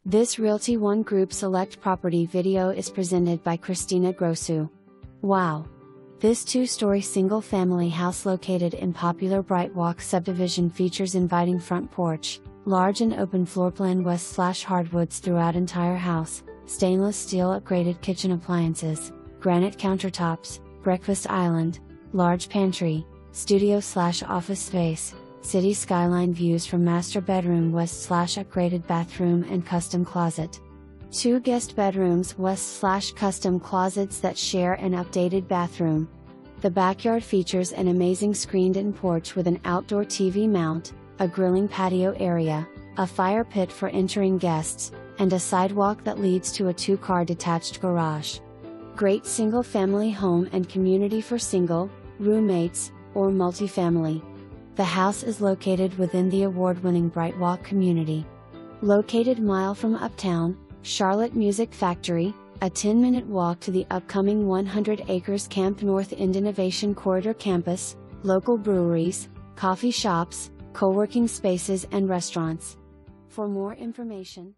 This Realty ONE Group Select property video is presented by Christina Grosu. Wow! This two-story single-family house located in popular Brightwalk subdivision features inviting front porch, large and open floor plan west/hardwoods throughout entire house, stainless steel upgraded kitchen appliances, granite countertops, breakfast island, large pantry, studio/office space, city skyline views from master bedroom west/upgraded bathroom and custom closet. 2 guest bedrooms west/custom closets that share an updated bathroom. The backyard features an amazing screened-in porch with an outdoor TV mount, a grilling patio area, a fire pit for entering guests, and a sidewalk that leads to a 2-car detached garage. Great single-family home and community for single, roommates, or multifamily. The house is located within the award-winning Brightwalk community. Located mile from Uptown, Charlotte Music Factory, a 10-minute walk to the upcoming 100 acres Camp North End Innovation Corridor campus, local breweries, coffee shops, co-working spaces and restaurants. For more information,